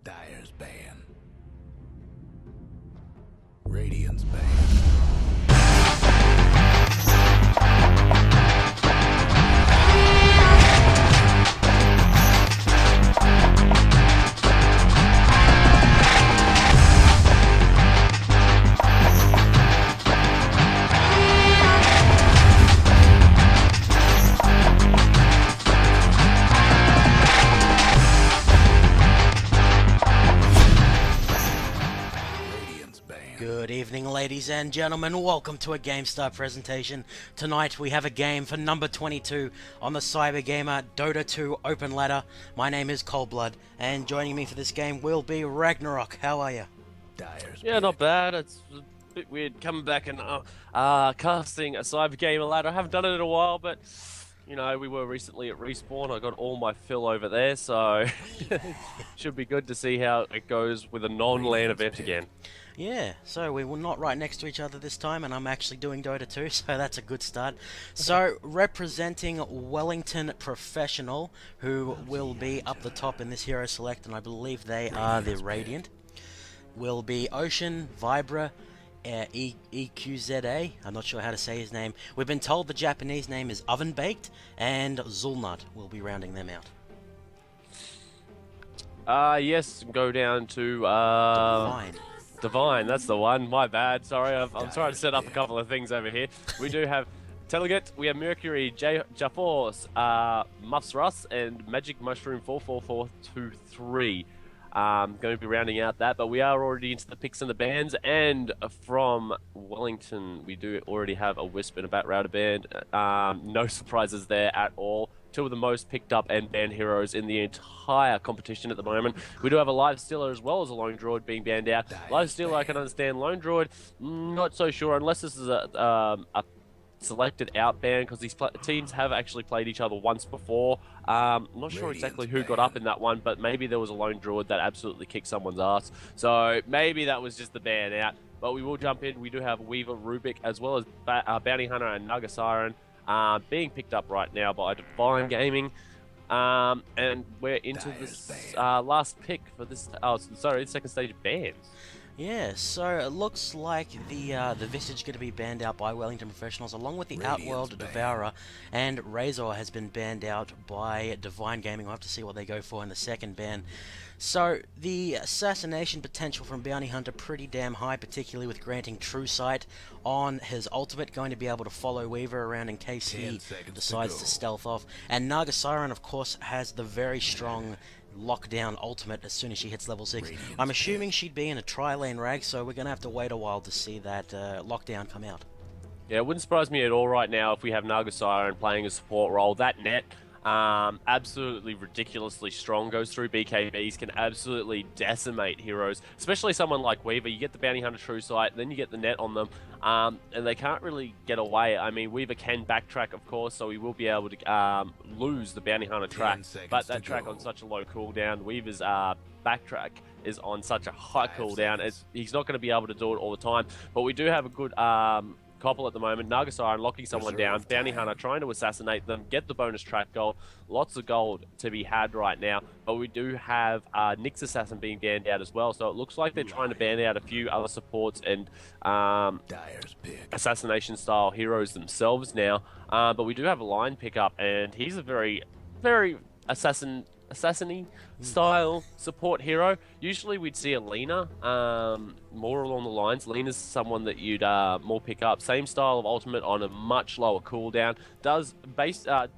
Dire's ban. Radiant's ban. Good evening, ladies and gentlemen. Welcome to a GameStar presentation. Tonight we have a game for number 22 on the Cybergamer Dota 2 Open Ladder. My name is Coldblood, and joining me for this game will be Ragnarok. How are you? Yeah, not bad. It's a bit weird coming back and casting a Cybergamer ladder. I haven't done it in a while, but you know, we were recently at Respawn. I got all my fill over there, so should be good to see how it goes with a non-LAN event again. Yeah, so we were not right next to each other this time, and I'm actually doing Dota 2, so that's a good start. So, representing Wellington Professional, who will be up the top in this hero select, and I believe they are the Radiant, will be Ocean, Vibra, eQza, I'm not sure how to say his name. We've been told the Japanese name is Oven Baked, and Zulnut will be rounding them out. Yes, go down to Divine, that's the one. My bad. Sorry, I'm trying to set up a couple of things over here. We do have Telegate, we have Mercury, Jaforce, Muffs Russ, and Magic Mushroom 44423. Going to be rounding out that, but we are already into the picks and the bans. And from Wellington, we do already have a Wisp and a Bat Router band. No surprises there at all. Two of the most picked up and banned heroes in the entire competition at the moment. We do have a Live Stealer as well as a Lone Druid being banned out. Live Stealer I can understand. Lone Druid, not so sure, unless this is a selected out ban, because these teams have actually played each other once before. Not sure exactly who got up in that one, but maybe there was a Lone Druid that absolutely kicked someone's ass. So maybe that was just the ban out. But we will jump in. We do have Weaver, Rubik, as well as Bounty Hunter and Naga Siren being picked up right now by Divine Gaming. And we're into this last pick for this. Second stage of bans. Yeah, so it looks like the Visage going to be banned out by Wellington Professionals, along with the Outworld Devourer, and Razor has been banned out by Divine Gaming. We'll have to see what they go for in the second ban. So the assassination potential from Bounty Hunter pretty damn high, particularly with granting True Sight on his ultimate, going to be able to follow Weaver around in case he decides to stealth off. And Naga Siren, of course, has the very strong lockdown ultimate as soon as she hits level 6. I'm assuming she'd be in a tri-lane rag, so we're going to have to wait a while to see that lockdown come out. Yeah, it wouldn't surprise me at all right now if we have Naga Siren playing a support role. That net, absolutely ridiculously strong, goes through BKBs, can absolutely decimate heroes, especially someone like Weaver. You get the Bounty Hunter True Sight, then you get the net on them, and they can't really get away. I mean, Weaver can backtrack, of course, so he will be able to lose the Bounty Hunter track, but that track on such a low cooldown, Weaver's backtrack is on such a high cooldown, he's not going to be able to do it all the time. But we do have a good couple at the moment. Naga Siren locking someone down, Bounty Hunter trying to assassinate them, get the bonus track gold. Lots of gold to be had right now, but we do have Nyx Assassin being banned out as well, so it looks like they're trying to ban out a few other supports and assassination style heroes themselves now. But we do have a line pickup, and he's a very, very assassin-y style support hero. Usually we'd see a Lina, more along the lines. Lina's someone that you'd more pick up. Same style of ultimate on a much lower cooldown. Does a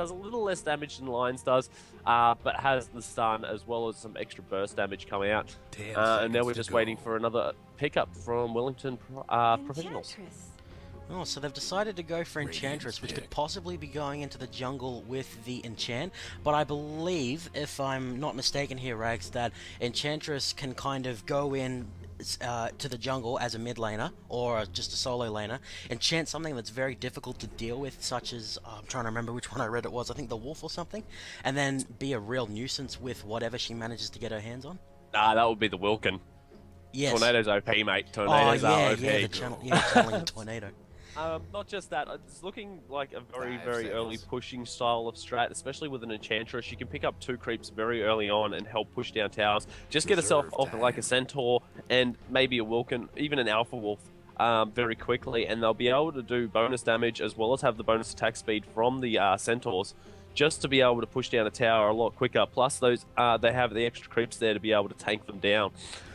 little less damage than Lines does, but has the stun as well as some extra burst damage coming out. And now we're just waiting for another pickup from Wellington Professionals. Oh, so they've decided to go for Enchantress, which could possibly be going into the jungle with the enchant, but I believe, if I'm not mistaken here, Rags, that Enchantress can kind of go in to the jungle as a mid laner, or just a solo laner, enchant something that's very difficult to deal with, such as, I'm trying to remember which one I read it was, I think the Wolf or something, and then be a real nuisance with whatever she manages to get her hands on. That would be the Wilkin. Yes. Tornado's OP, mate. Tornado's are OP. Channeling a tornado. Not just that, it's looking like a very early pushing style of strat, especially with an Enchantress. She can pick up 2 creeps very early on and help push down towers. Just get herself off like a Centaur and maybe a Wilkin, even an Alpha Wolf, very quickly, and they'll be able to do bonus damage as well as have the bonus attack speed from the Centaurs, just to be able to push down a tower a lot quicker. Plus, those they have the extra creeps there to be able to tank them down.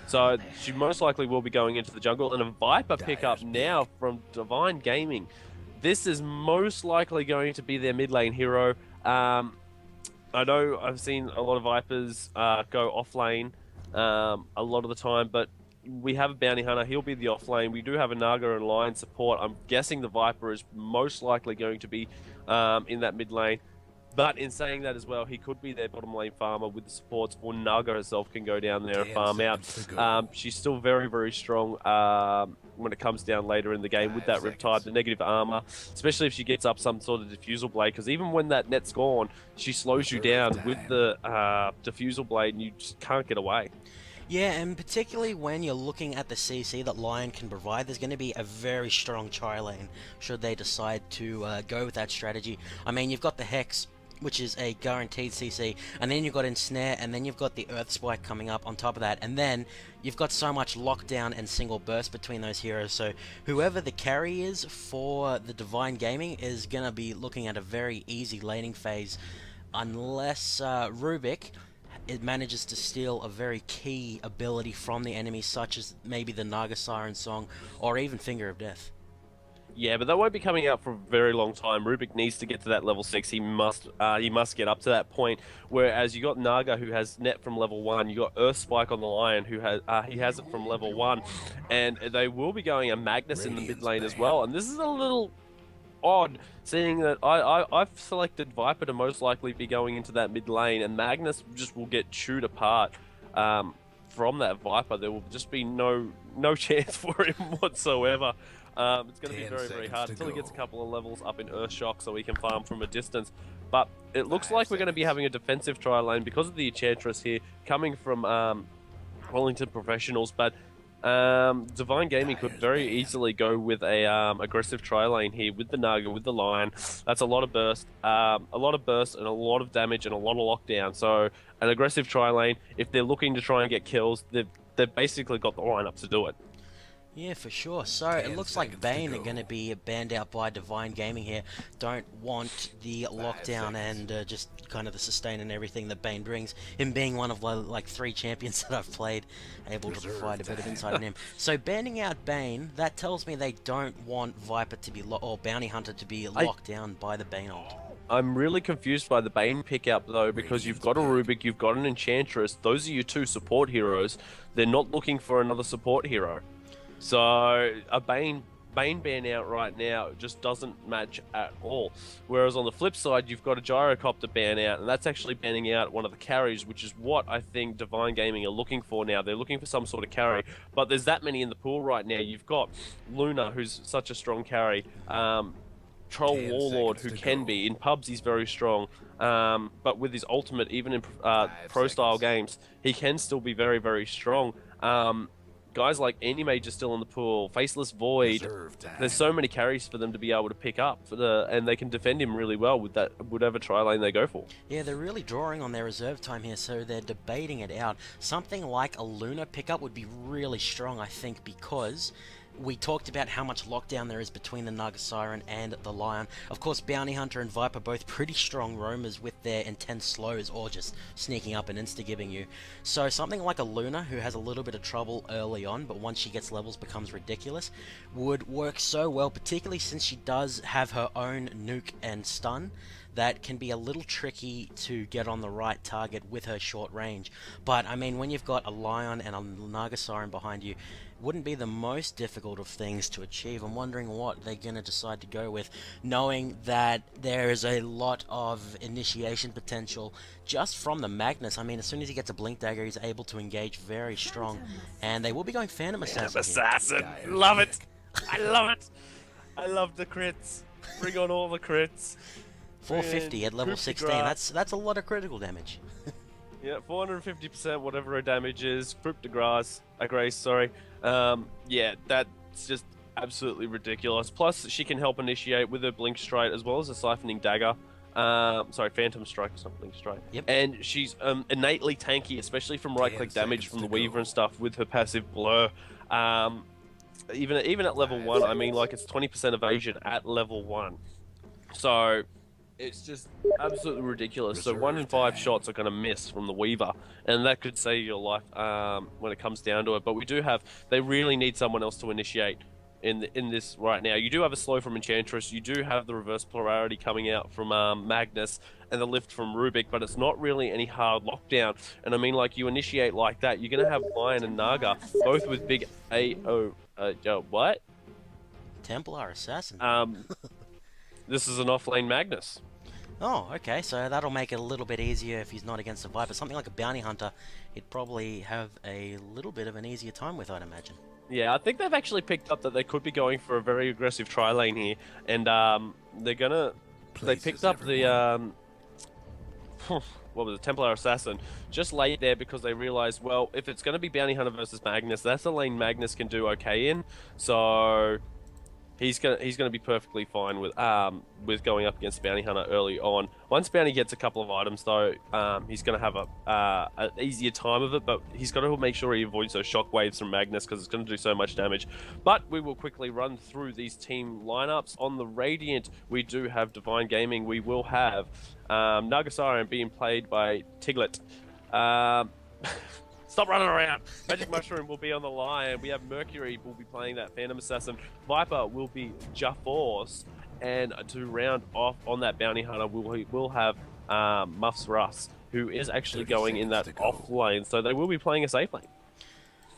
So she most likely will be going into the jungle, and a Viper pickup now from Divine Gaming. This is most likely going to be their mid lane hero. I know I've seen a lot of Vipers go off lane a lot of the time, but we have a Bounty Hunter. He'll be the off lane. We do have a Naga and Lion support. I'm guessing the Viper is most likely going to be in that mid lane. But in saying that as well, he could be their bottom lane farmer with the supports, or Naga herself can go down there and farm out. She's still very strong when it comes down later in the game with that Riptide, the negative armor, especially if she gets up some sort of Diffusal Blade, because even when that net's gone, she slows you down with the Diffusal Blade and you just can't get away. Yeah, and particularly when you're looking at the CC that Lion can provide, there's going to be a very strong tri lane should they decide to go with that strategy. I mean, you've got the Hex, which is a guaranteed CC, and then you've got Ensnare, and then you've got the Earth Spike coming up on top of that, and then you've got so much lockdown and single burst between those heroes, so whoever the carry is for the Divine Gaming is going to be looking at a very easy laning phase, unless Rubik it manages to steal a very key ability from the enemy, such as maybe the Naga Siren Song, or even Finger of Death. Yeah, but that won't be coming out for a very long time. Rubik needs to get to that level 6. He must get up to that point. Whereas you got Naga, who has net from level 1. You got Earth Spike on the Lion, who has he has it from level 1, and they will be going a Magnus in the mid lane as well. And this is a little odd, seeing that I've selected Viper to most likely be going into that mid lane, and Magnus just will get chewed apart from that Viper. There will just be no chance for him whatsoever. It's going to be very hard until he gets a couple of levels up in Earthshock so he can farm from a distance. But it looks like we're going to be having a defensive tri lane because of the Enchantress here coming from Wellington Professionals. But Divine Gaming could very easily go with a aggressive tri lane here with the Naga, with the Lion. That's a lot of burst, and a lot of damage and a lot of lockdown. So an aggressive tri lane, if they're looking to try and get kills, they've basically got the lineup to do it. Yeah, for sure. So it looks like Bane are going to be banned out by Divine Gaming here. Don't want the lockdown and just kind of the sustain and everything that Bane brings. Him being one of like 3 champions that I've played, able to provide a bit of insight on him. So banning out Bane, that tells me they don't want Viper to be or Bounty Hunter to be locked down by the Bane ult. I'm really confused by the Bane pickup though, because you've got a Rubik, you've got an Enchantress. Those are your 2 support heroes. They're not looking for another support hero. So a Bane ban out right now just doesn't match at all. Whereas on the flip side, you've got a Gyrocopter ban out, and that's actually banning out one of the carries, which is what I think Divine Gaming are looking for now. They're looking for some sort of carry, but there's that many in the pool right now. You've got Luna, who's such a strong carry, Troll Warlord, who can be. In pubs, he's very strong, but with his ultimate, even in pro-style games, he can still be very strong. Guys like Anti-Mage are still in the pool, Faceless Void. There's so many carries for them to be able to pick up, and they can defend him really well with that whatever tri lane they go for. Yeah, they're really drawing on their reserve time here, so they're debating it out. Something like a Luna pickup would be really strong, I think, because we talked about how much lockdown there is between the Naga Siren and the Lion. Of course, Bounty Hunter and Viper both pretty strong roamers with their intense slows or just sneaking up and insta-gibbing you. So something like a Luna, who has a little bit of trouble early on, but once she gets levels becomes ridiculous, would work so well, particularly since she does have her own nuke and stun. That can be a little tricky to get on the right target with her short range. But, I mean, when you've got a Lion and a Naga Siren behind you, wouldn't be the most difficult of things to achieve. I'm wondering what they're going to decide to go with, knowing that there is a lot of initiation potential just from the Magnus. I mean, as soon as he gets a Blink Dagger, he's able to engage very strong, and they will be going Phantom Assassin. Love it! I love it! I love the crits. Bring on all the crits. 450 at level 16, that's a lot of critical damage. Yeah, 450%, whatever her damage is. Crypt de Grace, sorry. Yeah, that's just absolutely ridiculous. Plus, she can help initiate with her Blink Strike as well as a Siphoning Dagger. Sorry, Phantom Strike, it's not Blink Strike. Yep. And she's innately tanky, especially from right-click damage from the Weaver and stuff with her passive Blur. Even at level 1, I mean, like, it's 20% evasion at level 1. So it's just absolutely ridiculous. So 1 in 5 shots are going to miss from the Weaver, and that could save your life when it comes down to it. But they really need someone else to initiate in this right now. You do have a slow from Enchantress, you do have the reverse polarity coming out from Magnus, and the lift from Rubik, but it's not really any hard lockdown. And I mean, like, you initiate like that, you're going to have Lion and Naga, both with big what? Templar Assassin. This is an offlane Magnus. Oh, okay, so that'll make it a little bit easier if he's not against a Viper. Something like a Bounty Hunter, he'd probably have a little bit of an easier time with, I'd imagine. Yeah, I think they've actually picked up that they could be going for a very aggressive tri-lane here, and they picked up the what was it, Templar Assassin, just late there because they realized, well, if it's going to be Bounty Hunter versus Magnus, that's a lane Magnus can do okay in, so he's gonna be perfectly fine with going up against Bounty Hunter early on. Once Bounty gets a couple of items though, he's gonna have an easier time of it, but he's got to make sure he avoids those shockwaves from Magnus because it's going to do so much damage. But we will quickly run through these team lineups. On the Radiant, we do have Divine Gaming. We will have Nagasarian being played by Tiglet. Stop running around. Magic Mushroom will be on the Lion. We have Mercury will be playing that Phantom Assassin. Viper will be Jaforce. And to round off on that Bounty Hunter, we'll have Muffs Russ, who is actually going in that off lane. So they will be playing a safe lane.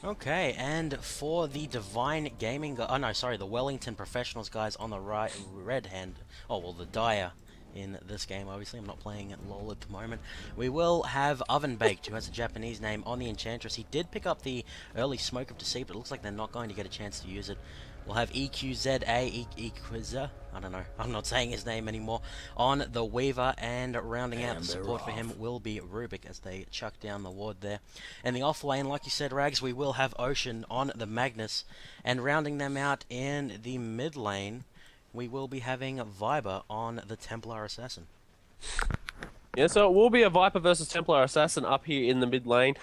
Okay, and for the Divine Gaming... the Wellington Professionals guys on the right, red hand... Oh, well, the Dire in this game, obviously. I'm not playing LoL at the moment. We will have Oven Baked, who has a Japanese name, on the Enchantress. He did pick up the early Smoke of Deceit, but it looks like they're not going to get a chance to use it. We'll have eQza, eQza, I don't know, I'm not saying his name anymore, on the Weaver, and rounding out the support for him will be Rubik as they chuck down the ward there. And the off lane, like you said, Rags, we will have Ocean on the Magnus, and rounding them out in the mid lane, we will be having Viper on the Templar Assassin. Yeah, so it will be a Viper versus Templar Assassin up here in the mid lane.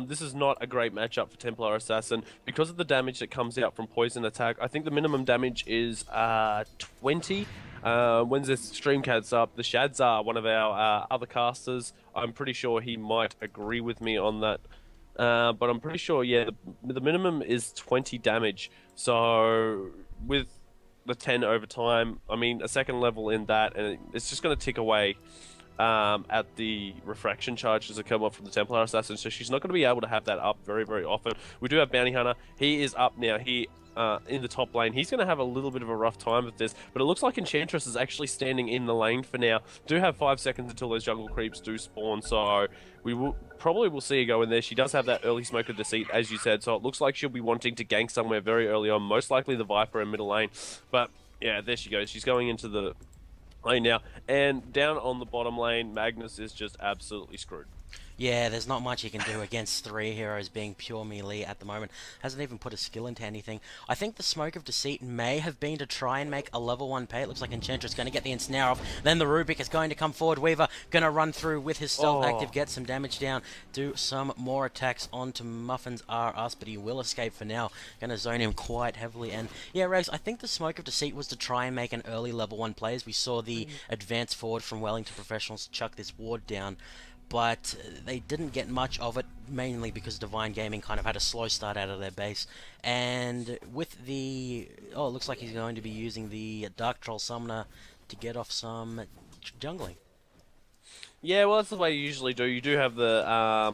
This is not a great matchup for Templar Assassin because of the damage that comes out from poison attack. I think the minimum damage is 20. When this stream cat's up, the Shadzar, one of our other casters, I'm pretty sure he might agree with me on that. But I'm pretty sure, yeah, the minimum is 20 damage. So with the 10 over time, I mean, a second level in that, and it's just going to tick away at the refraction charges that come up from the Templar Assassin, so she's not going to be able to have that up very, very often. We do have Bounty Hunter. He is up now. He in the top lane. He's going to have a little bit of a rough time with this, but it looks like Enchantress is actually standing in the lane for now. Do have 5 seconds until those jungle creeps do spawn, so we will see her go in there. She does have that early Smoke of Deceit, as you said, so it looks like she'll be wanting to gank somewhere very early on, most likely the Viper in middle lane. But yeah, there she goes. She's going into the lane now, and down on the bottom lane, Magnus is just absolutely screwed. Yeah, there's not much he can do against 3 heroes being pure melee at the moment. Hasn't even put a skill into anything. I think the Smoke of Deceit may have been to try and make a level 1 pay. It looks like Enchantress going to get the ensnare off. Then the Rubik is going to come forward. Weaver going to run through with his stealth active, get some damage down, do some more attacks onto Muffins R Us, but he will escape for now. Going to zone him quite heavily. And yeah, Rags, I think the Smoke of Deceit was to try and make an early level 1 play, as we saw the advance forward from Wellington Professionals chuck this ward down. But they didn't get much of it, mainly because Divine Gaming kind of had a slow start out of their base. And with the... oh, it looks like he's going to be using the Dark Troll Summoner to get off some jungling. Yeah, well, that's the way you usually do. You do have the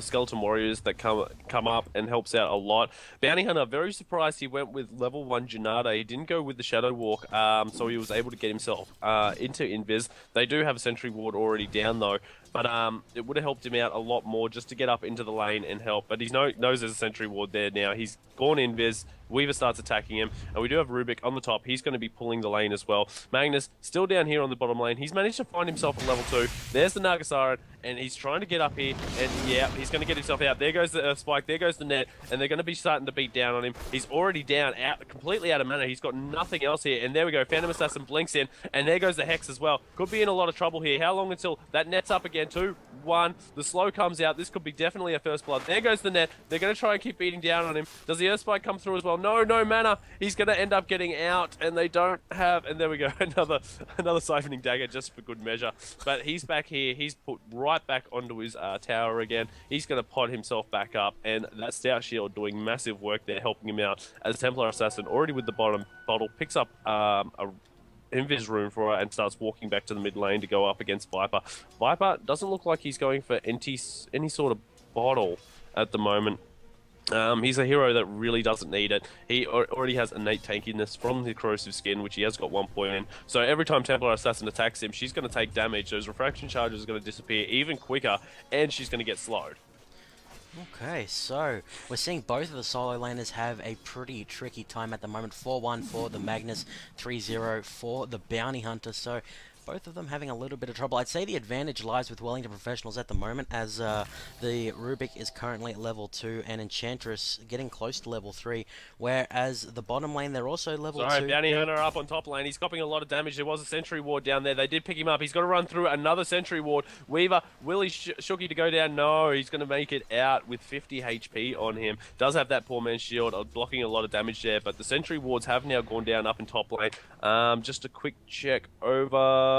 Skeleton Warriors that come up and helps out a lot. Bounty Hunter, very surprised he went with level 1 Janata. He didn't go with the Shadow Walk, so he was able to get himself into Invis. They do have a Sentry Ward already down, though. But it would have helped him out a lot more just to get up into the lane and help. But he knows there's a sentry ward there now. He's gone invis. Weaver starts attacking him, and we do have Rubik on the top. He's going to be pulling the lane as well. Magnus still down here on the bottom lane. He's managed to find himself at level 2. There's the Nagasaran, and he's trying to get up here, and yeah, he's going to get himself out. There goes the Earth Spike, there goes the net, and they're going to be starting to beat down on him. He's already down, completely out of mana. He's got nothing else here, and there we go. Phantom Assassin blinks in, and there goes the Hex as well. Could be in a lot of trouble here. How long until that net's up again? 2, 1. The slow comes out. This could be definitely a first blood. There goes the net. They're going to try and keep beating down on him. Does the Earth Spike come through as well? No mana. He's going to end up getting out, and they don't have... And there we go. Another siphoning dagger just for good measure. But he's back here. He's put right back onto his tower again. He's going to pod himself back up, and that Stout Shield doing massive work there, helping him out. As Templar Assassin, already with the bottom bottle, picks up a invis room for her and starts walking back to the mid lane to go up against Viper. Viper doesn't look like he's going for any sort of bottle at the moment. He's a hero that really doesn't need it. He already has innate tankiness from the corrosive skin, which he has got 1 point in. So every time Templar Assassin attacks him, she's going to take damage. Those refraction charges are going to disappear even quicker, and she's going to get slowed. Okay, so we're seeing both of the solo laners have a pretty tricky time at the moment. 4-1 for the Magnus, 3-0 for the Bounty Hunter. So both of them having a little bit of trouble. I'd say the advantage lies with Wellington Professionals at the moment, as the Rubik is currently at level 2 and Enchantress getting close to level 3, whereas the bottom lane, they're also level 2. Sorry, Bounty Hunter up on top lane. He's copying a lot of damage. There was a sentry ward down there. They did pick him up. He's got to run through another sentry ward. Weaver, Willie Shooky to go down. No, he's going to make it out with 50 HP on him. Does have that poor man's shield, blocking a lot of damage there, but the sentry wards have now gone down up in top lane. Just a quick check over...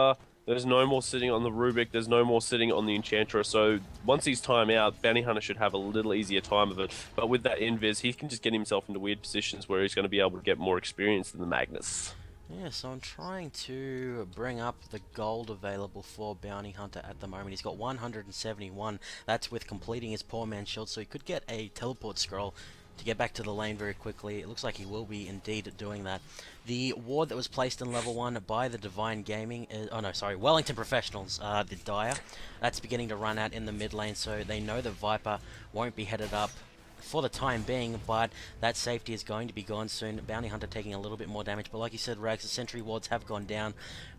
There's no more sitting on the Rubik, there's no more sitting on the Enchantress, so once he's time out, Bounty Hunter should have a little easier time of it. But with that invis, he can just get himself into weird positions where he's going to be able to get more experience than the Magnus. Yeah, so I'm trying to bring up the gold available for Bounty Hunter at the moment. He's got 171, that's with completing his poor man's shield, so he could get a teleport scroll to get back to the lane very quickly. It looks like he will be indeed doing that. The ward that was placed in level 1 by the Divine Gaming is, Wellington Professionals, the Dire, that's beginning to run out in the mid lane, so they know that Viper won't be headed up for the time being, but that safety is going to be gone soon. Bounty Hunter taking a little bit more damage, but like you said, Rags, the sentry wards have gone down.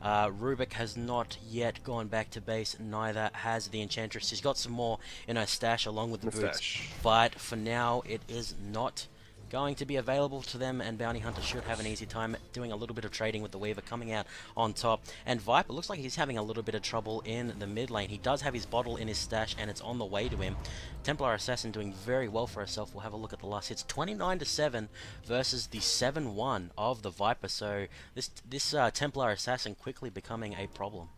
Rubik has not yet gone back to base, neither has the Enchantress. She's got some more in her stash along with the boots, but for now it is not going to be available to them, and Bounty Hunter should have an easy time doing a little bit of trading with the Weaver coming out on top. And Viper looks like he's having a little bit of trouble in the mid lane. He does have his bottle in his stash, and it's on the way to him. Templar Assassin doing very well for herself. We'll have a look at the last hits. 29-7 versus the 7-1 of the Viper. So this Templar Assassin quickly becoming a problem.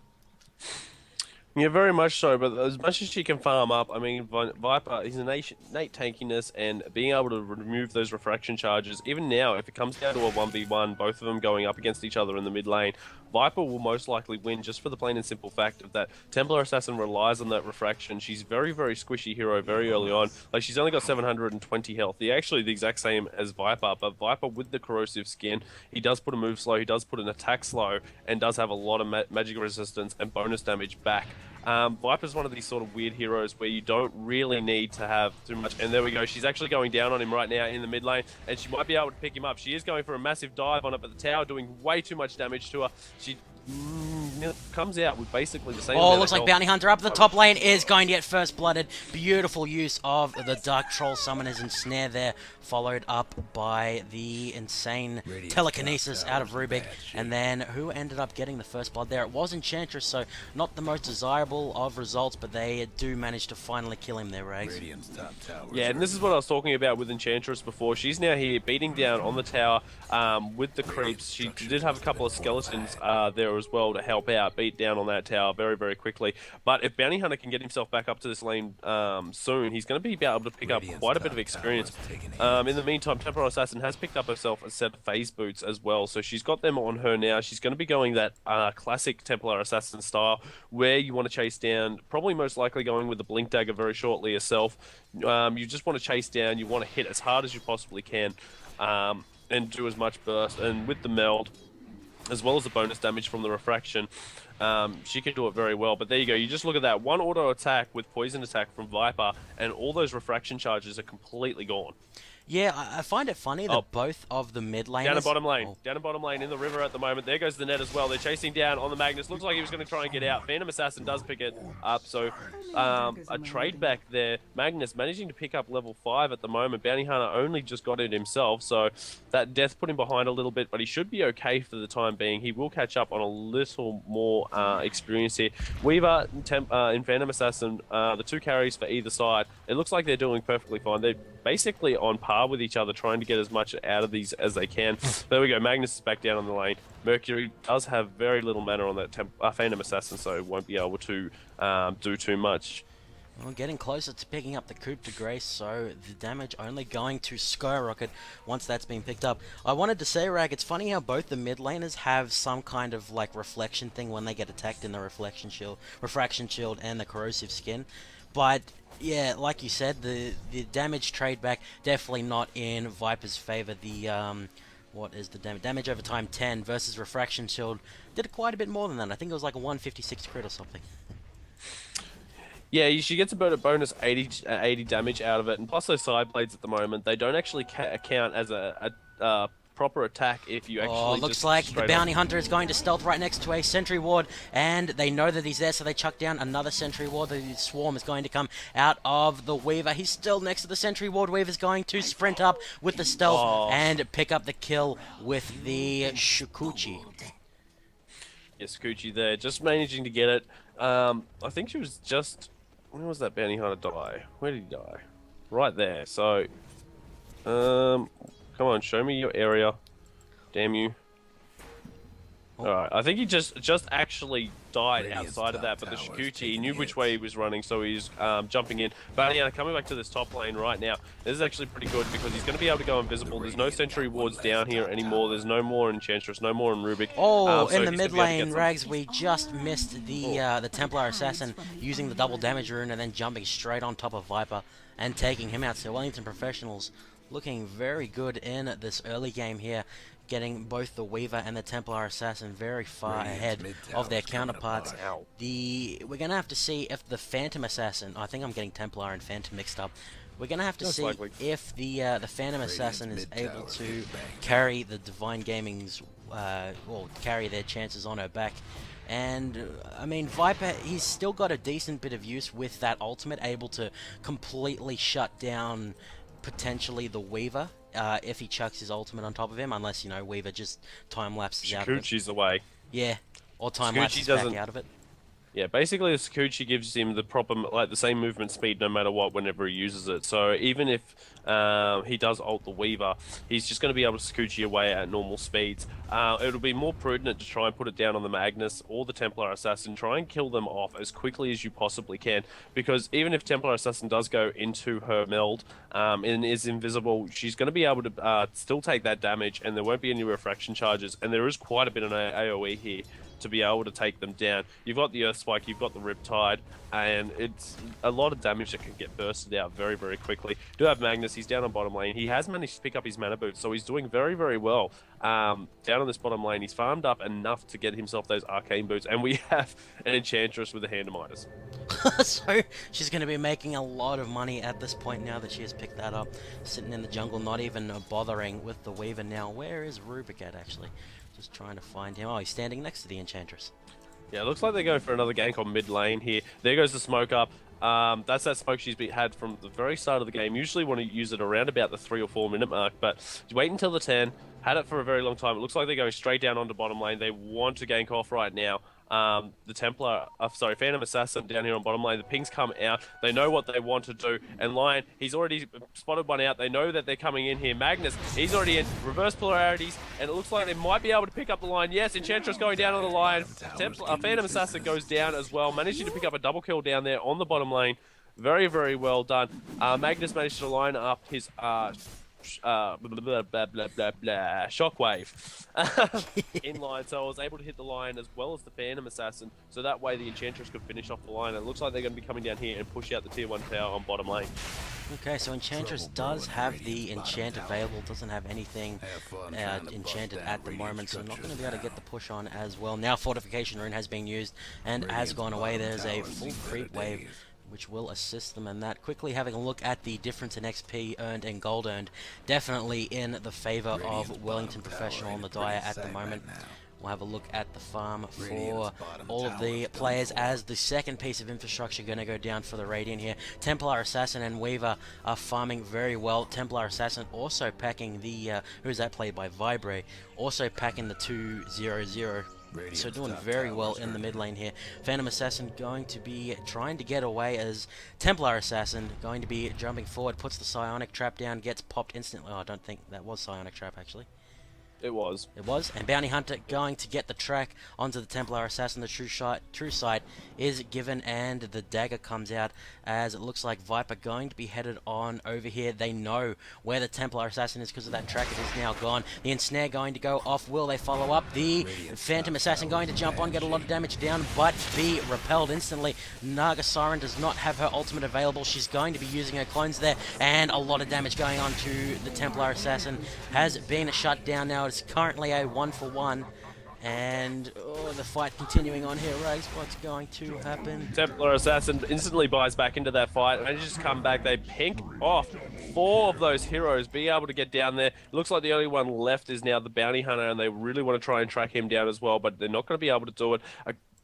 Yeah, very much so, but as much as she can farm up, I mean, Viper, his innate tankiness and being able to remove those refraction charges, even now, if it comes down to a 1v1, both of them going up against each other in the mid lane, Viper will most likely win just for the plain and simple fact of that Templar Assassin relies on that refraction. She's very, very squishy hero very early on. Like, she's only got 720 health. He's actually the exact same as Viper, but Viper with the corrosive skin, he does put a move slow, he does put an attack slow, and does have a lot of magic resistance and bonus damage back. Viper's one of these sort of weird heroes where you don't really need to have too much. And there we go. She's actually going down on him right now in the mid lane, and she might be able to pick him up. She is going for a massive dive on it, but the tower doing way too much damage to her. She comes out with basically the same. Oh, looks like Bounty Hunter up the top lane is going to get first blooded. Beautiful use of the Dark Troll Summoners and Snare there, followed up by the insane telekinesis out of Rubik. And then who ended up getting the first blood there? It was Enchantress, so not the most desirable of results, but they do manage to finally kill him there, Rags. Yeah, and this is what I was talking about with Enchantress before. She's now here beating down on the tower with the creeps. She did have a couple of skeletons there as well to help out, beat down on that tower very, very quickly. But if Bounty Hunter can get himself back up to this lane soon, he's going to be able to pick up quite a bit of experience. In the meantime, Templar Assassin has picked up herself a set of phase boots as well, so she's got them on her now. She's going to be going that classic Templar Assassin style, where you want to chase down, probably most likely going with the Blink Dagger very shortly yourself. You just want to chase down, you want to hit as hard as you possibly can, and do as much burst. And with the meld, as well as the bonus damage from the refraction, she can do it very well. But there you go. You just look at that. One auto attack with poison attack from Viper, and all those refraction charges are completely gone. Yeah, I find it funny that both of the mid laners... Down the bottom lane. Down the bottom lane in the river at the moment. There goes the net as well. They're chasing down on the Magnus. Looks like he was going to try and get out. Phantom Assassin does pick it up. So a trade back there. Magnus managing to pick up level 5 at the moment. Bounty Hunter only just got it himself. So that death put him behind a little bit. But he should be okay for the time being. He will catch up on a little more experience here. Weaver and Phantom Assassin, the 2 carries for either side. It looks like they're doing perfectly fine. They're basically on par with each other, trying to get as much out of these as they can. There we go. Magnus is back down on the lane. Mercury does have very little mana on that Phantom Assassin, so won't be able to do too much. Well, getting closer to picking up the coup de grace, so the damage only going to skyrocket once that's been picked up. I wanted to say, Rag, it's funny how both the mid laners have some kind of like reflection thing when they get attacked in the refraction shield and the corrosive skin, but yeah, like you said, the damage trade back definitely not in Viper's favor. The what is the damage? Damage over time 10 versus refraction shield did quite a bit more than that. I think it was like a 156 crit or something. Yeah, she gets about a bonus 80 damage out of it, and plus those side blades at the moment, they don't actually count as a proper attack if you actually looks like the bounty hunter is going to stealth right next to a sentry ward, and they know that he's there, so they chuck down another sentry ward. The swarm is going to come out of the Weaver. He's still next to the sentry ward. Weaver's going to sprint up with the stealth and pick up the kill with the Shukuchi. Yes, Shukuchi there, just managing to get it. I think she was just... When was that bounty hunter die? Where did he die? Right there. So, come on, show me your area. Damn you. Alright, I think he just actually died outside of that, but the Shukuchi, he knew which way he was running, so he's jumping in. But yeah, coming back to this top lane right now, this is actually pretty good because he's going to be able to go invisible. There's no sentry wards down here anymore. There's no more Enchantress, no more in Rubik. So in the mid lane, Rags, we just missed the Templar Assassin using the double damage rune and then jumping straight on top of Viper and taking him out. So Wellington Professionals looking very good in this early game here, getting both the Weaver and the Templar Assassin very far ahead of their counterparts. We're going to have to see if the Phantom Assassin, I think I'm getting Templar and Phantom mixed up, we're going to have to see if the Phantom Assassin is able to carry the Divine Gaming's, or carry their chances on her back. And, I mean, Viper, he's still got a decent bit of use with that ultimate, able to completely shut down potentially the Weaver if he chucks his ultimate on top of him, unless, you know, Weaver just time-lapses out of it. Shukuchi's away. Yeah, or time-lapses back out of it. Yeah, basically the Shukuchi gives him the proper, like the same movement speed no matter what whenever he uses it. So even if he does ult the Weaver, he's just going to be able to Shukuchi away at normal speeds. It'll be more prudent to try and put it down on the Magnus or the Templar Assassin. Try and kill them off as quickly as you possibly can, because even if Templar Assassin does go into her meld and is invisible, she's going to be able to still take that damage, and there won't be any refraction charges, and there is quite a bit of an AoE here to be able to take them down. You've got the Earth Spike, you've got the Riptide, and it's a lot of damage that can get bursted out very, very quickly. Do have Magnus, he's down on bottom lane. He has managed to pick up his mana boots, so he's doing very, very well. Down on this bottom lane, he's farmed up enough to get himself those arcane boots, and we have an Enchantress with a hand of Midas. So she's going to be making a lot of money at this point now that she has picked that up. Sitting in the jungle, not even bothering with the Weaver now. Where is Rubik at, actually? Just trying to find him. Oh, he's standing next to the Enchantress. Yeah, it looks like they're going for another gank on mid lane here. There goes the smoke up. That's that smoke she's had from the very start of the game. Usually want to use it around about the 3 or 4 minute mark, but wait until the 10. Had it for a very long time. It looks like they're going straight down onto bottom lane. They want to gank off right now. The Phantom Assassin down here on bottom lane. The pings come out. They know what they want to do. And Lion, he's already spotted one out. They know that they're coming in here. Magnus, he's already in. Reverse polarities. And it looks like they might be able to pick up the line. Yes, Enchantress going down on the line. Phantom Assassin goes down as well. Managing to pick up a double kill down there on the bottom lane. Very, very well done. Magnus managed to line up his... shockwave in line, so I was able to hit the line as well as the Phantom Assassin, so that way the Enchantress could finish off the line. And it looks like they're going to be coming down here and push out the tier 1 tower on bottom lane. Okay, so Enchantress does have the enchant available, doesn't have anything enchanted at the moment, so not going to be able to get the push on as well. Now Fortification Rune has been used and has gone away. There's a full creep wave which will assist them in that. Quickly having a look at the difference in XP earned and gold earned, definitely in the favour of Wellington Professional on the Dire at the moment. We'll have a look at the farm for all of the players as the second piece of infrastructure going to go down for the Radiant here. Templar Assassin and Weaver are farming very well. Templar Assassin also packing the, who's that played by Vibre, also packing the 2-0-0. So doing very well in the mid lane here. Phantom Assassin going to be trying to get away as Templar Assassin going to be jumping forward, puts the Psionic Trap down, gets popped instantly. Oh, I don't think that was Psionic Trap actually. It was. It was. And Bounty Hunter going to get the track onto the Templar Assassin. The true sight is given and the dagger comes out as it looks like Viper going to be headed on over here. They know where the Templar Assassin is because of that track. It is now gone. The Ensnare going to go off. Will they follow up? The Phantom Assassin going to jump on, get a lot of damage down, but be repelled instantly. Naga Siren does not have her ultimate available. She's going to be using her clones there, and a lot of damage going on to the Templar Assassin. Has been shut down now. It's currently a 1-for-1, and the fight continuing on here. Rags, what's going to happen? Templar Assassin instantly buys back into that fight, and they just come back. They pink off 4 of those heroes, being able to get down there. It looks like the only one left is now the Bounty Hunter, and they really want to try and track him down as well, but they're not going to be able to do it.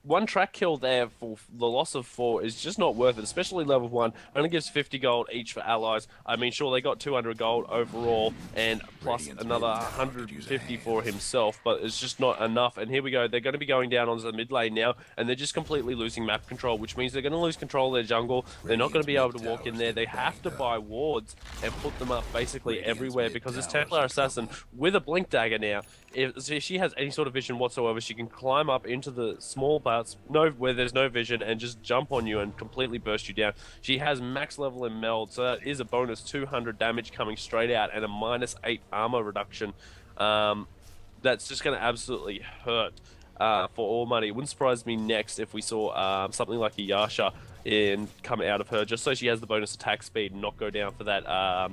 One track kill there for the loss of 4 is just not worth it, especially level 1. Only gives 50 gold each for allies. I mean, sure, they got 200 gold overall and plus another 150 for himself, but it's just not enough. And here we go. They're going to be going down onto the mid lane now, and they're just completely losing map control, which means they're going to lose control of their jungle. They're not going to be able to walk in there. They have to buy wards and put them up basically everywhere because this Templar Assassin with a blink dagger now, if she has any sort of vision whatsoever, she can climb up into the small parts where there's no vision and just jump on you and completely burst you down. She has max level in meld, so that is a bonus 200 damage coming straight out and a -8 armor reduction. That's just going to absolutely hurt for all money. It wouldn't surprise me next if we saw something like a Yasha come out of her, just so she has the bonus attack speed and not go down for that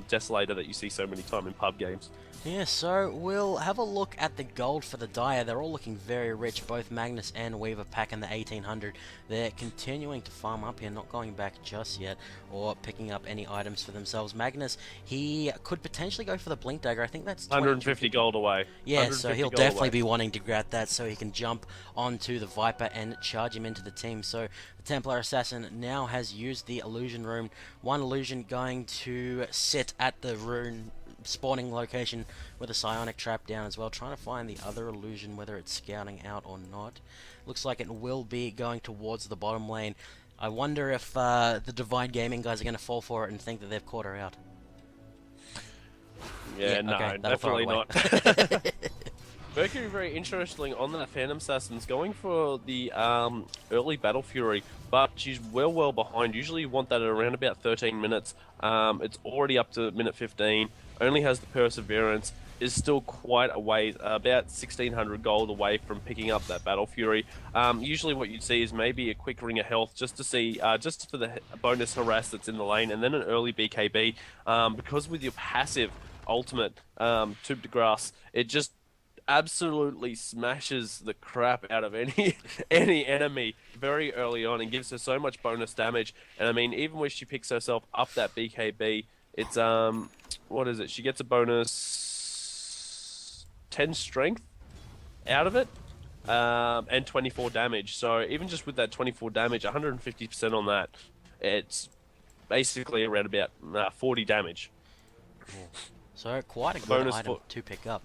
Desolator that you see so many times in pub games. Yeah, so we'll have a look at the gold for the Dire. They're all looking very rich, both Magnus and Weaver packing the 1800. They're continuing to farm up here, not going back just yet, or picking up any items for themselves. Magnus, he could potentially go for the Blink Dagger. I think that's 150 gold away. Yeah, so he'll definitely be wanting to grab that so he can jump onto the Viper and charge him into the team. So the Templar Assassin now has used the Illusion Room. One illusion going to sit at the rune spawning location with a Psionic Trap down as well, trying to find the other illusion, whether it's scouting out or not. Looks like it will be going towards the bottom lane. I wonder if the Divine Gaming guys are going to fall for it and think that they've caught her out. Yeah, no, okay, definitely not. Mercury, very interesting on that Phantom Assassin's going for the early Battle Fury, but she's well behind. Usually you want that at around about 13 minutes. It's already up to minute 15. Only has the Perseverance. Is still quite a ways, about 1600 gold away from picking up that Battle Fury. Usually what you'd see is maybe a quick ring of health just to see, just for the bonus harass that's in the lane, and then an early BKB. Because with your passive ultimate, Tube de Grace, it just absolutely smashes the crap out of any enemy very early on and gives her so much bonus damage. And I mean, even when she picks herself up that BKB, it's what is it? She gets a bonus 10 strength out of it, and 24 damage. So even just with that 24 damage, 150% on that, it's basically around about 40 damage. So quite a good item to pick up.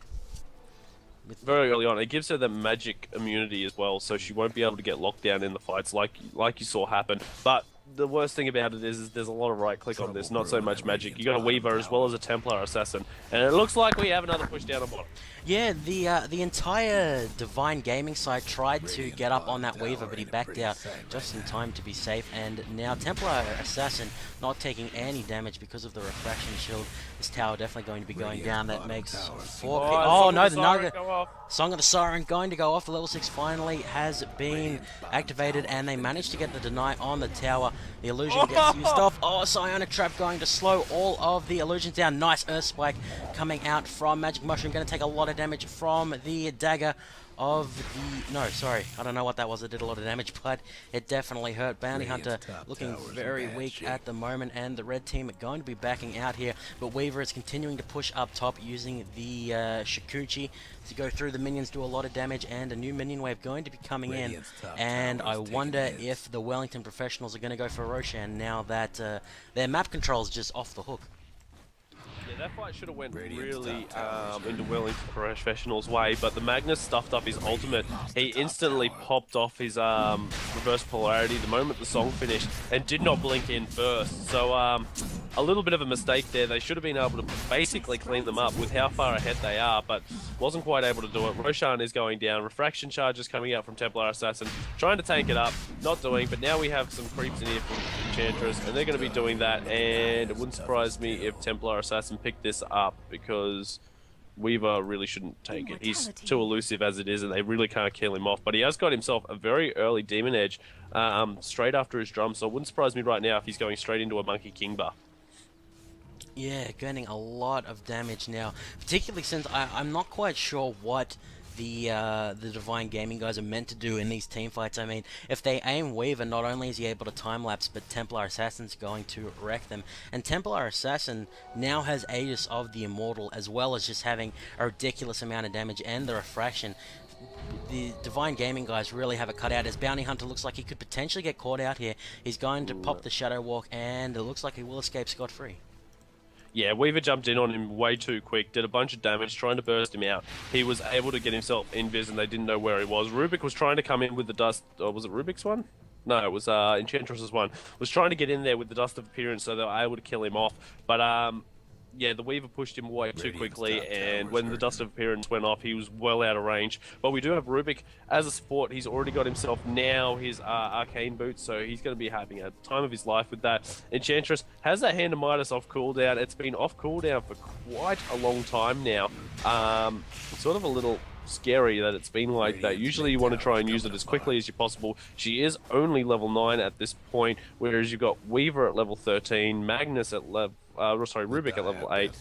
Very early on, it gives her the magic immunity as well, so she won't be able to get locked down in the fights like you saw happen. But the worst thing about it is there's a lot of right click on this, not so much magic. You got a Weaver as well as a Templar Assassin, and it looks like we have another push down on bottom. Yeah, the entire Divine Gaming side tried to get up on that Weaver, but he backed out just in time to be safe. And now Templar Assassin not taking any damage because of the Refraction Shield. This tower definitely going to be going down. That makes 4 people. Oh no, the Naga Song of the Siren going to go off. The level 6 finally has been activated, and they managed to get the deny on the tower. The illusion gets used off. Oh, Psionic Trap going to slow all of the illusions down. Nice Earth Spike coming out from Magic Mushroom. Going to take a lot of damage from the dagger of the... No, sorry. I don't know what that was. It did a lot of damage, but it definitely hurt. Bounty Hunter looking very weak at the moment, and the red team are going to be backing out here. But Weaver is continuing to push up top using the Shikuchi to go through the minions, do a lot of damage, and a new minion wave going to be coming in. And I wonder if the Wellington Professionals are going to go for Roshan now that their map control is just off the hook. Yeah, that fight should have went really into Wellington Professional's way, but the Magnus stuffed up his ultimate. He instantly popped off his reverse polarity the moment the song finished and did not blink in first. So a little bit of a mistake there. They should have been able to basically clean them up with how far ahead they are, but wasn't quite able to do it. Roshan is going down. Refraction charges coming out from Templar Assassin, trying to take it up, not doing, but now we have some creeps in here from Enchantress, and they're going to be doing that, and it wouldn't surprise me if Templar Assassin pick this up, because Weaver really shouldn't take it. He's too elusive as it is, and they really can't kill him off. But he has got himself a very early Demon Edge straight after his drum, so it wouldn't surprise me right now if he's going straight into a Monkey King buff. Yeah, gaining a lot of damage now, particularly since I'm not quite sure what the Divine Gaming guys are meant to do in these team fights. I mean, if they aim Weaver, not only is he able to time-lapse, but Templar Assassin's going to wreck them. And Templar Assassin now has Aegis of the Immortal, as well as just having a ridiculous amount of damage and the Refraction. The Divine Gaming guys really have it cut out, as Bounty Hunter looks like he could potentially get caught out here. He's going to pop the Shadow Walk, and it looks like he will escape scot-free. Yeah, Weaver jumped in on him way too quick, did a bunch of damage, trying to burst him out. He was able to get himself invis, and they didn't know where he was. Rubik was trying to come in with the dust... was it Rubik's one? No, it was Enchantress's one. Was trying to get in there with the Dust of Appearance so they were able to kill him off. But, yeah, the Weaver pushed him away too quickly, and when the Dust of Appearance went off, he was well out of range. But we do have Rubik as a support. He's already got himself now his Arcane Boots, so he's going to be having a time of his life with that. Enchantress has that Hand of Midas off cooldown. It's been off cooldown for quite a long time now. Sort of a little scary that it's been like that. Usually you want to try and use it as quickly as you possible. She is only level 9 at this point, whereas you've got Weaver at level 13, Magnus at level... Rubik at level 8,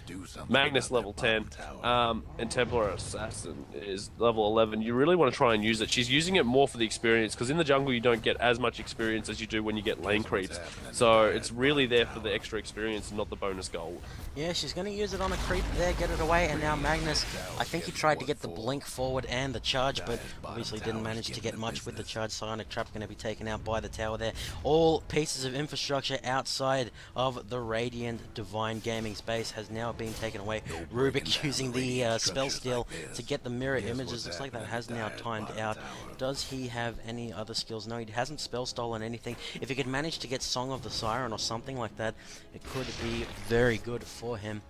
Magnus level 10, and Templar Assassin is level 11. You really want to try and use it. She's using it more for the experience, because in the jungle you don't get as much experience as you do when you get lane creeps. So it's really there for the extra experience and not the bonus gold. Yeah, she's going to use it on a creep there, get it away, and now Magnus, I think he tried to get the blink forward and the charge, but obviously didn't manage to get much with the charge. Psionic Trap going to be taken out by the tower there. All pieces of infrastructure outside of the Radiant Divine Gaming space has now been taken away. Rubik using the spell steal to get the mirror images. Looks like that has now timed out. Does he have any other skills? No, he hasn't spell stolen anything. If he could manage to get Song of the Siren or something like that, it could be very good for him.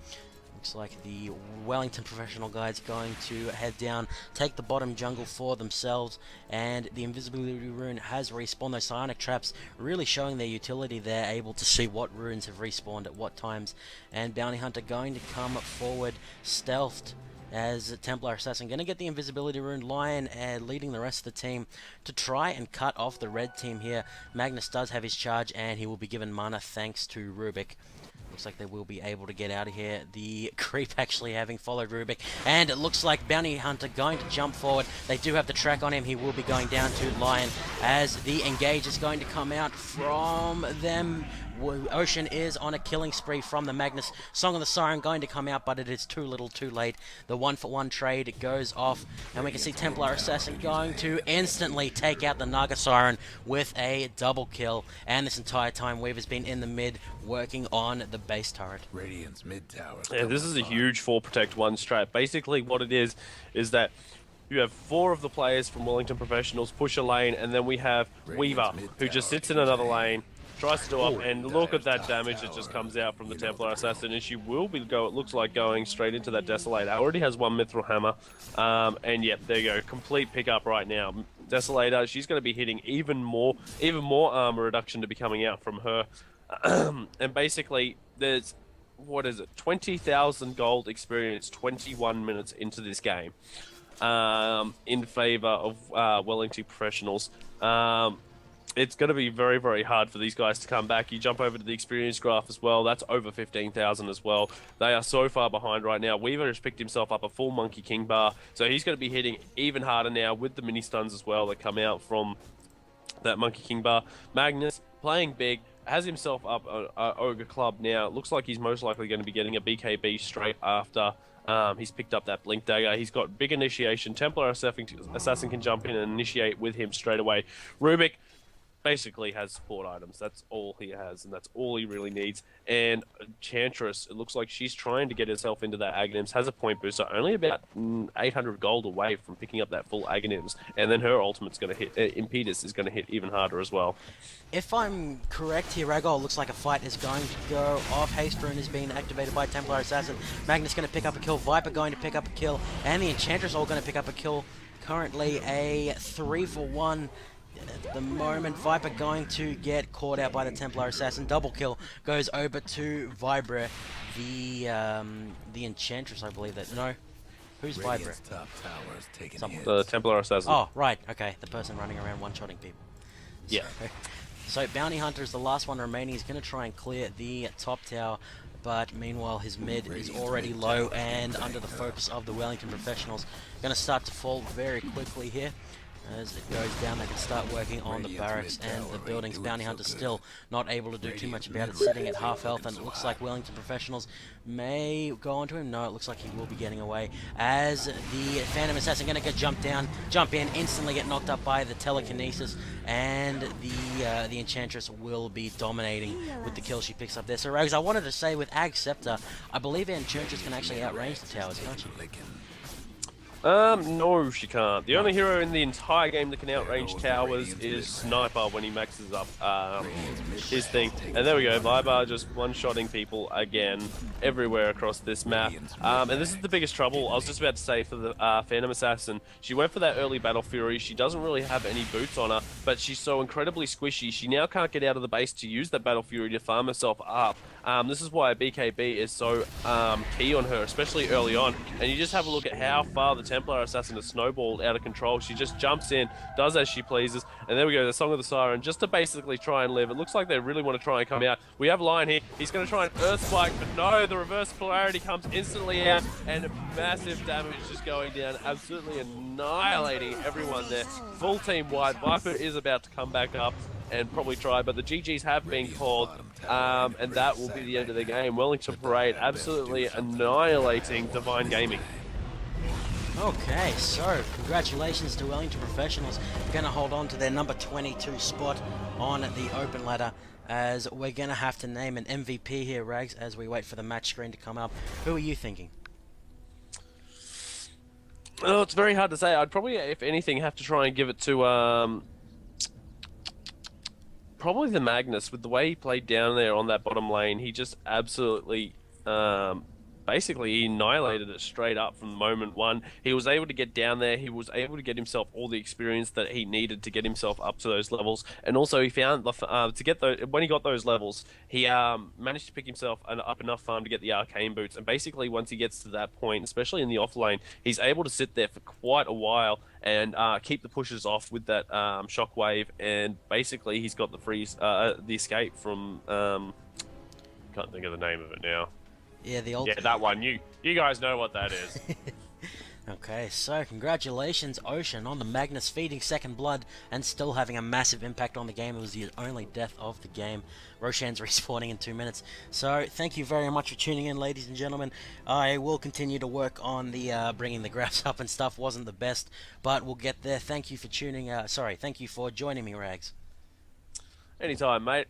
Looks like the Wellington Professional guys going to head down, take the bottom jungle for themselves, and the Invisibility Rune has respawned. Those Psionic Traps really showing their utility there, able to see what runes have respawned at what times. And Bounty Hunter going to come forward, stealthed, as Templar Assassin going to get the Invisibility Rune. Lion leading the rest of the team to try and cut off the red team here. Magnus does have his charge, and he will be given mana thanks to Rubik. Looks like they will be able to get out of here. The creep actually having followed Rubik, and it looks like Bounty Hunter going to jump forward. They do have the track on him. He will be going down to Lion as the engage is going to come out from them. Ocean is on a killing spree from the Magnus. Song of the Siren going to come out, but it is too little too late. The 1-for-1 trade goes off, and we can see Templar Assassin going to instantly take out the Naga Siren with a double kill. And this entire time Weaver's been in the mid working on the base turret. Radiant's mid tower. Yeah, this is a huge 4 protect 1 strat. Basically what it is that you have 4 of the players from Wellington Professionals push a lane, and then we have Weaver, who just sits in another lane, tries to do up, and look at that damage that just comes out from the Templar Assassin, and she will be it looks like going straight into that Desolator. Already has 1 Mithril Hammer, and yep, there you go, complete pickup right now. Desolator, she's going to be hitting even more armor reduction to be coming out from her, and basically there's, what is it, 20,000 gold experience 21 minutes into this game, in favor of Wellington Professionals. It's going to be very, very hard for these guys to come back. You jump over to the experience graph as well. That's over 15,000 as well. They are so far behind right now. Weaver has picked himself up a full Monkey King bar, so he's going to be hitting even harder now with the mini stuns as well that come out from that Monkey King bar. Magnus, playing big, has himself up a Ogre Club now. It looks like he's most likely going to be getting a BKB straight after he's picked up that Blink Dagger. He's got big initiation. Templar Assassin can jump in and initiate with him straight away. Rubik basically has support items. That's all he has, and that's all he really needs. And Enchantress, it looks like she's trying to get herself into that Aghanims, has a point booster, only about 800 gold away from picking up that full Aghanims, and then her ultimate's going to hit, Impetus is going to hit even harder as well. If I'm correct here, Ragol, looks like a fight is going to go off. Haste Rune is being activated by Templar Assassin. Magnus going to pick up a kill, Viper going to pick up a kill, and the Enchantress all going to pick up a kill. Currently a 3-for-1 at the moment. Viper going to get caught out by the Templar Assassin. Double kill goes over to Vibra, the Enchantress, I believe that. No, who's Vibra? The Templar Assassin. Oh, right. Okay, the person running around one-shotting people. Yeah. So Bounty Hunter is the last one remaining. He's going to try and clear the top tower, but meanwhile his mid is already low and under the focus of the Wellington professionals. Going to start to fall very quickly here. As it goes down, they can start working on the barracks and the buildings. Bounty Hunter still not able to do too much about it, sitting at half health, and it looks like Wellington professionals may go onto him. No, it looks like he will be getting away. As the Phantom Assassin going to get jump in, instantly get knocked up by the telekinesis, and the Enchantress will be dominating with the kill she picks up there. So, Rogues, I wanted to say with Ag Scepter, I believe Enchantress can actually outrange the towers, can't she? No, she can't. The only hero in the entire game that can outrange towers is Sniper when he maxes up his thing. And there we go, Vibar just one-shotting people again everywhere across this map. And this is the biggest trouble, I was just about to say, for the Phantom Assassin. She went for that early Battle Fury. She doesn't really have any boots on her, but she's so incredibly squishy. She now can't get out of the base to use that Battle Fury to farm herself up. This is why BKB is so key on her, especially early on. And you just have a look at how far the Templar Assassin has snowballed out of control. She just jumps in, does as she pleases, and there we go, the Song of the Siren, just to basically try and live. It looks like they really want to try and come out. We have Lion here. He's going to try and Earth Spike, but no, the reverse polarity comes instantly out, and massive damage just going down, absolutely annihilating everyone there. Full team wide. Viper is about to come back up and probably try, but the GGs have been called, and that will be the end of the game. Wellington Parade absolutely annihilating Divine Gaming. Okay, so congratulations to Wellington Professionals. Going to hold on to their number 22 spot on the open ladder, as we're going to have to name an MVP here, Rags, as we wait for the match screen to come up. Who are you thinking? Oh, it's very hard to say. I'd probably, if anything, have to try and give it to probably the Magnus. With the way he played down there on that bottom lane, he just absolutely basically he annihilated it straight up from moment one. He was able to get down there. He was able to get himself all the experience that he needed to get himself up to those levels. And also he found to get those, when he got those levels, he managed to pick himself up enough farm to get the arcane boots. And basically once he gets to that point, especially in the off lane, he's able to sit there for quite a while and keep the pushes off with that shockwave. And basically he's got the freeze, the escape from can't think of the name of it now. Yeah, the old... Yeah, that one. You guys know what that is. Okay, so congratulations, Ocean, on the Magnus feeding second blood and still having a massive impact on the game. It was the only death of the game. Roshan's respawning in 2 minutes. So thank you very much for tuning in, ladies and gentlemen. I will continue to work on the bringing the graphs up and stuff. Wasn't the best, but we'll get there. Thank you for tuning. Thank you for joining me, Rags. Anytime, mate.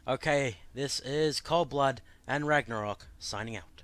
Okay, this is Cold Blood and Ragnarok signing out.